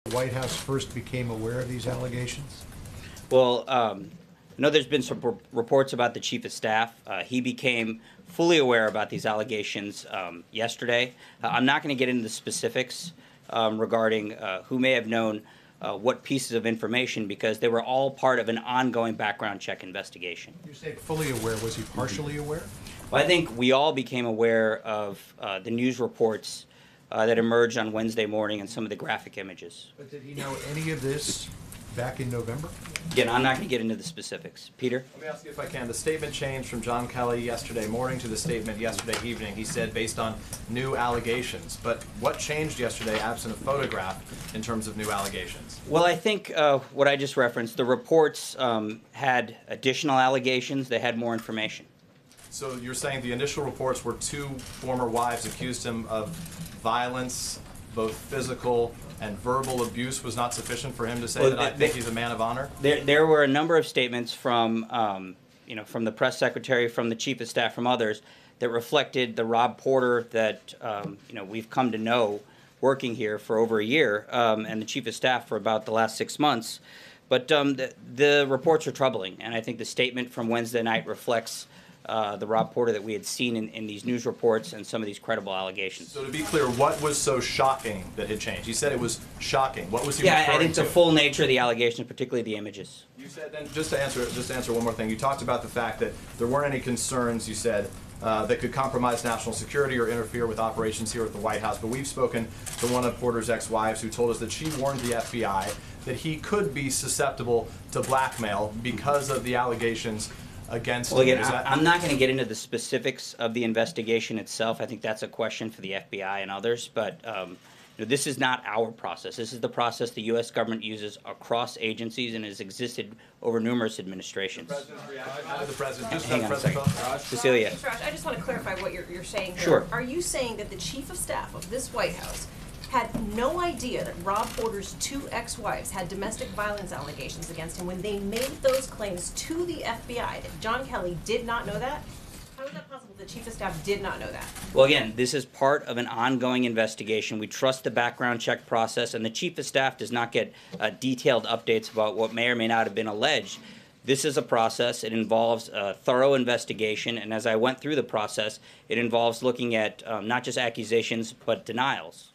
The White House first became aware of these allegations? Well, I know there's been some reports about the chief of staff. He became fully aware about these allegations yesterday. I'm not going to get into the specifics regarding who may have known what pieces of information, because they were all part of an ongoing background check investigation. You say fully aware. Was he partially aware? Well, I think we all became aware of the news reports that emerged on Wednesday morning and some of the graphic images. But did he know any of this back in November? Again, I'm not going to get into the specifics. Peter? Let me ask you if I can. The statement changed from John Kelly yesterday morning to the statement yesterday evening. He said based on new allegations. But what changed yesterday, absent a photograph, in terms of new allegations? Well, I think what I just referenced, the reports had additional allegations. They had more information. So you're saying the initial reports were two former wives accused him of violence, both physical and verbal abuse, was not sufficient for him to say that I think he's a man of honor? There were a number of statements from, from the press secretary, from the chief of staff, from others, that reflected the Rob Porter that, we've come to know working here for over a year, and the chief of staff for about the last 6 months. But the reports are troubling, and I think the statement from Wednesday night reflects the Rob Porter that we had seen in these news reports and some of these credible allegations. So to be clear, what was so shocking that had changed? You said it was shocking. What was he referring to? Yeah, I think the full nature of the allegations, particularly the images. You said, and just to answer one more thing, you talked about the fact that there weren't any concerns, you said, that could compromise national security or interfere with operations here at the White House. But we've spoken to one of Porter's ex-wives who told us that she warned the FBI that he could be susceptible to blackmail because of the allegations against him. Well, again, I'm not going to get into the specifics of the investigation itself. I think that's a question for the FBI and others. But this is not our process. This is the process the U.S. government uses across agencies and has existed over numerous administrations. How did the president just hang on a second. Cecilia. Raj, I just want to clarify what you're saying here. Sure. Are you saying that the chief of staff of this White House had no idea that Rob Porter's two ex-wives had domestic violence allegations against him when they made those claims to the FBI, that John Kelly did not know that? How is that possible the chief of staff did not know that? Well, again, this is part of an ongoing investigation. We trust the background check process, and the chief of staff does not get detailed updates about what may or may not have been alleged. This is a process. It involves a thorough investigation, and as I went through the process, it involves looking at not just accusations, but denials.